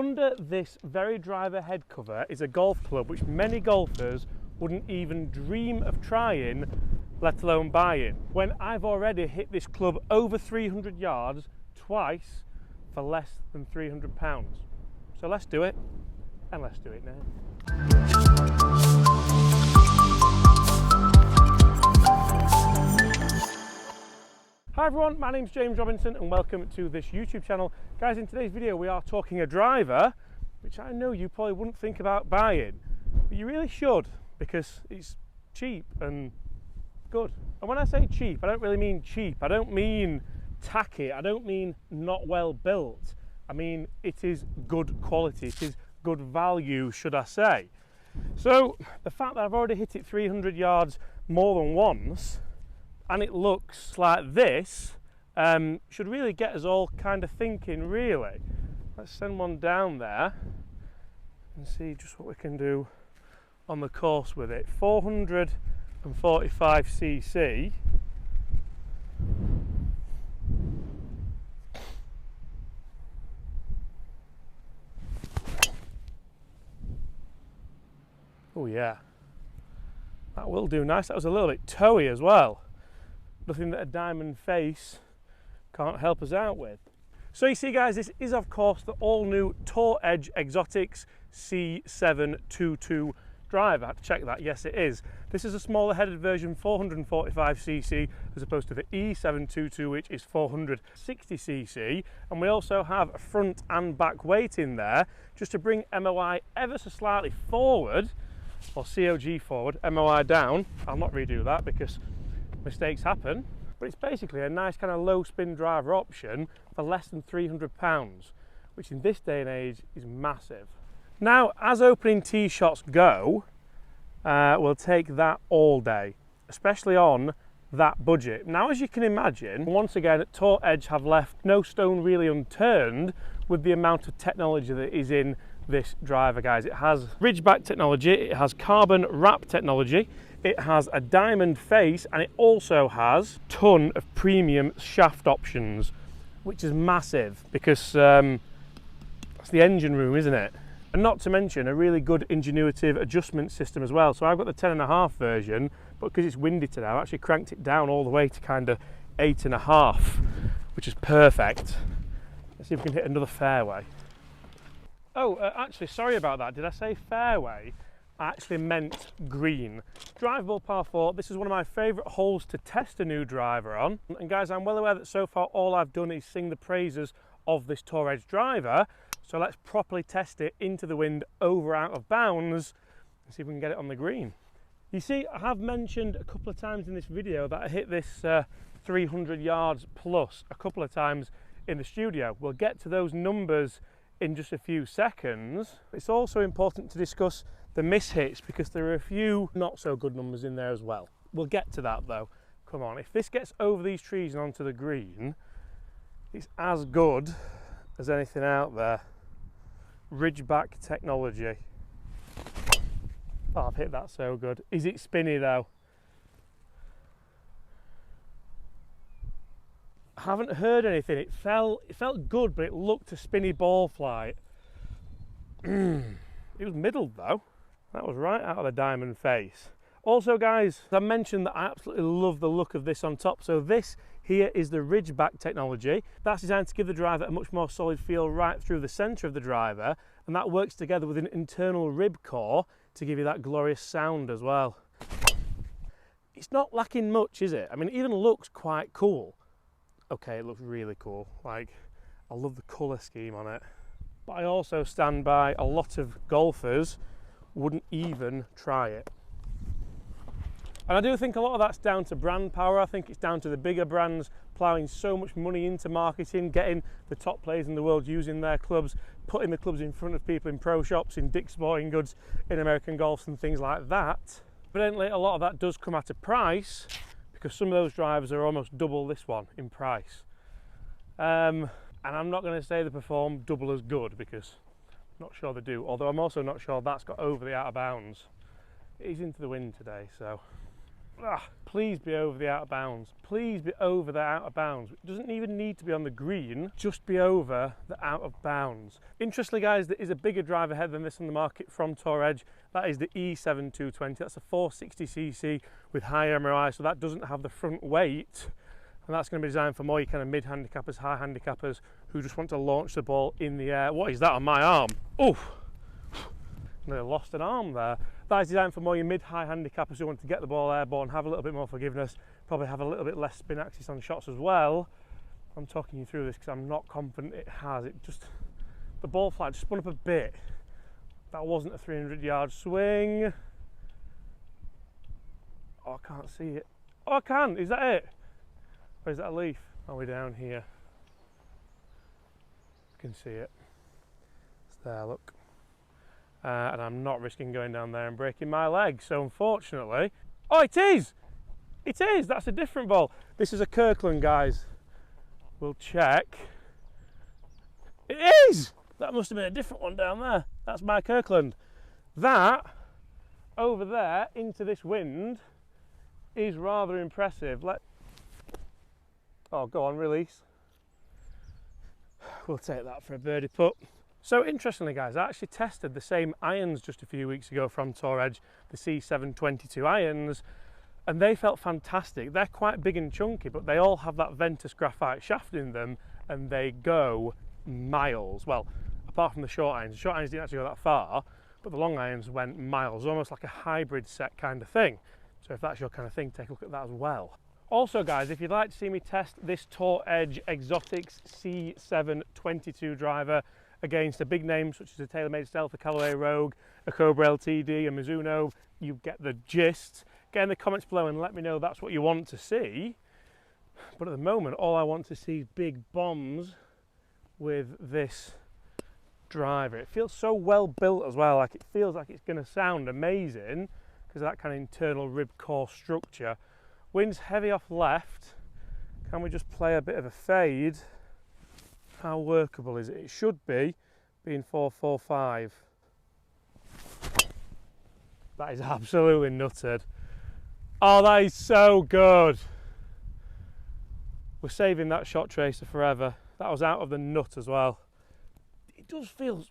under this very driver head cover is a golf club which many golfers wouldn't even dream of trying, let alone buying, when I've already hit this club over 300 yards twice for less than £300. So let's do it, and let's do it now. Hi everyone, my name's James Robinson and welcome to this YouTube channel. Guys, in today's video we are talking a driver which I know you probably wouldn't think about buying, but you really should, because it's cheap and good. And when I say cheap, I don't really mean cheap. I don't mean tacky. I don't mean not well built. I mean it is good quality. It is good value, should I say. So the fact that I've already hit it 300 yards more than once, and it looks like this, should really get us all kind of thinking, really. Let's send one down there and see just what we can do on the course with it. 445cc. Oh yeah, that will do nice. That was a little bit towy as well. Nothing that a diamond face can't help us out with. So you see guys, this is of course the all new Tour Edge Exotics C722 driver. I had to check that, yes it is. This is a smaller headed version, 445cc, as opposed to the E722 which is 460cc. And we also have a front and back weight in there, just to bring MOI ever so slightly forward, or COG forward, MOI down. I'll not redo that because mistakes happen, but it's basically a nice kind of low spin driver option for less than £300, which in this day and age is massive. Now, as opening tee shots go, we'll take that all day, especially on that budget. Now, as you can imagine, once again, Tour Edge have left no stone really unturned with the amount of technology that is in this driver, guys. It has ridgeback technology, it has carbon wrap technology, it has a diamond face, and it also has a ton of premium shaft options, which is massive because that's the engine room, isn't it? And not to mention a really good Ingenuitive adjustment system as well. So I've got the 10.5 version, but because it's windy today, I've actually cranked it down all the way to kind of 8.5, which is perfect. Let's see if we can hit another fairway. Oh, actually, sorry about that. Did I say fairway? I actually meant green. Drivable par 4. This is one of my favourite holes to test a new driver on. And guys, I'm well aware that so far all I've done is sing the praises of this Tour Edge driver. So let's properly test it into the wind, over out of bounds, and see if we can get it on the green. You see, I have mentioned a couple of times in this video that I hit this 300 yards plus a couple of times in the studio. We'll get to those numbers in just a few seconds. It's also important to discuss the mishits because there are a few not so good numbers in there as well. We'll get to that though. Come on, if this gets over these trees and onto the green, it's as good as anything out there. Ridgeback technology. Oh, I've hit that so good. Is it spinny though? I haven't heard anything. It felt good, but it looked a spinny ball flight. It was middled though. That was right out of the diamond face. Also guys, I mentioned that I absolutely love the look of this on top. So this here is the Ridgeback technology. That's designed to give the driver a much more solid feel right through the centre of the driver, and that works together with an internal rib core to give you that glorious sound as well. It's not lacking much, is it? I mean, it even looks quite cool. Okay, it looks really cool. Like, I love the colour scheme on it. But I also stand by a lot of golfers wouldn't even try it. And I do think a lot of that's down to brand power. I think it's down to the bigger brands ploughing so much money into marketing, getting the top players in the world using their clubs, putting the clubs in front of people in pro shops, in Dick's Sporting Goods, in American Golfs and things like that. But evidently a lot of that does come at a price, because some of those drivers are almost double this one in price. And I'm not going to say they perform double as good, because I'm not sure they do, although I'm also not sure that's got over the out of bounds. It is into the wind today, so Please be over the out of bounds. Please be over the out of bounds. It doesn't even need to be on the green, just be over the out of bounds. Interestingly guys, there is a bigger driver head than this on the market from Tour Edge. That is the E7 220. That's a 460cc with high MRI, so that doesn't have the front weight. And that's going to be designed for more your kind of mid-handicappers, high handicappers who just want to launch the ball in the air. What is that on my arm? Oh, nearly lost an arm there. That is designed for more your mid-high handicappers who want to get the ball airborne, have a little bit more forgiveness, probably have a little bit less spin axis on shots as well. I'm talking you through this because I'm not confident it has. The ball flight just spun up a bit. That wasn't a 300-yard swing. Oh, I can't see it. Oh, I can. Is that it? Or is that a leaf? Are we down here? I can see it. It's there, look. And I'm not risking going down there and breaking my leg. So unfortunately, oh, it is! It is! That's a different ball. This is a Kirkland, guys. We'll check. It is! That must have been a different one down there. That's my Kirkland. That, over there, into this wind, is rather impressive. Oh, go on, release. We'll take that for a birdie putt. So interestingly guys, I actually tested the same irons just a few weeks ago from Tour Edge, the C722 irons, and they felt fantastic. They're quite big and chunky, but they all have that Ventus graphite shaft in them, and they go miles. Well, apart from the short irons didn't actually go that far, but the long irons went miles, almost like a hybrid set kind of thing. So if that's your kind of thing, take a look at that as well. Also guys, if you'd like to see me test this Tour Edge Exotics C722 driver against a big name such as a TaylorMade Stealth, a Callaway Rogue, a Cobra LTD, a Mizuno, you get the gist. Get in the comments below and let me know that's what you want to see. But at the moment, all I want to see is big bombs with this driver. It feels so well built as well, like it feels like it's going to sound amazing because of that kind of internal rib core structure. Wind's heavy off left. Can we just play a bit of a fade? How workable is it? It should be, being 445. That is absolutely nutted. Oh, that is so good. We're saving that shot tracer forever. That was out of the nut as well. It does feel,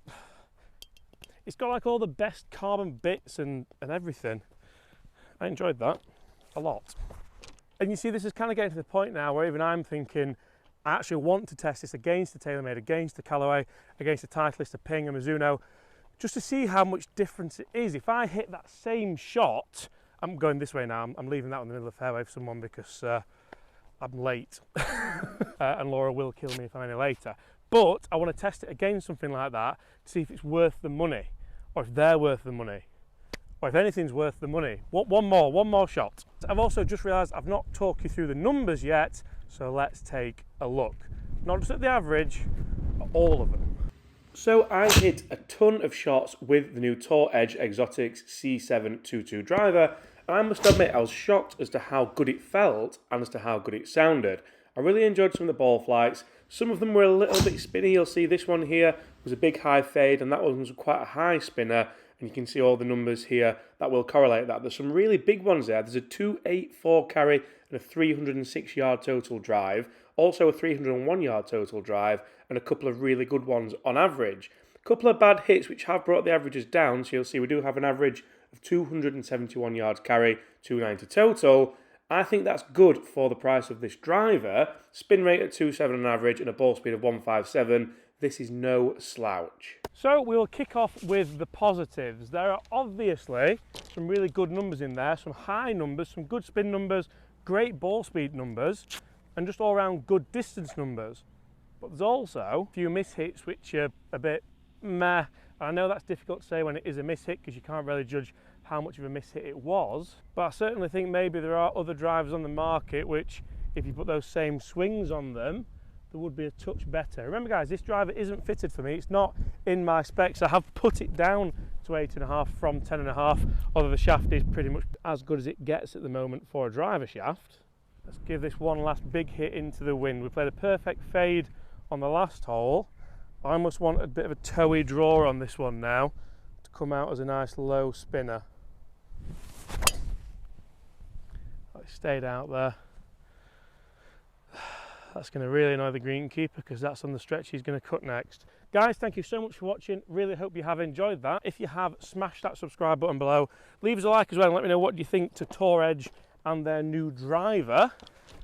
it's got like all the best carbon bits and everything. I enjoyed that a lot. And you see, this is kind of getting to the point now where even I'm thinking, I actually want to test this against the TaylorMade, against the Callaway, against the Titleist, a Ping, a Mizuno, just to see how much difference it is. If I hit that same shot, I'm going this way now, I'm leaving that in the middle of the fairway for someone because I'm late. And Laura will kill me if I'm any later. But I want to test it against something like that to see if it's worth the money, or if they're worth the money, or if anything's worth the money. One more shot. I've also just realised I've not talked you through the numbers yet, so let's take a look. Not just at the average, but all of them. So I hit a ton of shots with the new Tour Edge Exotics C722 driver, and I must admit I was shocked as to how good it felt and as to how good it sounded. I really enjoyed some of the ball flights. Some of them were a little bit spinny. You'll see this one here was a big high fade, and that one was quite a high spinner. And you can see all the numbers here that will correlate that. There's some really big ones there. There's a 284 carry and a 306 yard total drive. Also a 301 yard total drive and a couple of really good ones on average. A couple of bad hits which have brought the averages down. So you'll see we do have an average of 271 yards carry, 290 total. I think that's good for the price of this driver. Spin rate at 2.7 on average and a ball speed of 157. This is no slouch. So we will kick off with the positives. There are obviously some really good numbers in there, some high numbers, some good spin numbers, great ball speed numbers, and just all around good distance numbers. But there's also a few mishits which are a bit meh. I know that's difficult to say when it is a mishit because you can't really judge how much of a mishit it was. But I certainly think maybe there are other drivers on the market which, if you put those same swings on them, there would be a touch better. Remember guys, this driver isn't fitted for me. It's not in my specs. I have put it down to 8.5 from 10.5, although the shaft is pretty much as good as it gets at the moment for a driver shaft. Let's give this one last big hit into the wind. We played a perfect fade on the last hole. I must want a bit of a toey draw on this one now to come out as a nice low spinner. stayed out there. That's going to really annoy the greenkeeper because that's on the stretch he's going to cut next. Guys, thank you so much for watching. Really hope you have enjoyed that. If you have, smash that subscribe button below. Leave us a like as well and let me know what you think to Tour Edge and their new driver.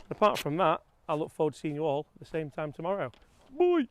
Apart from that, I look forward to seeing you all at the same time tomorrow. Bye!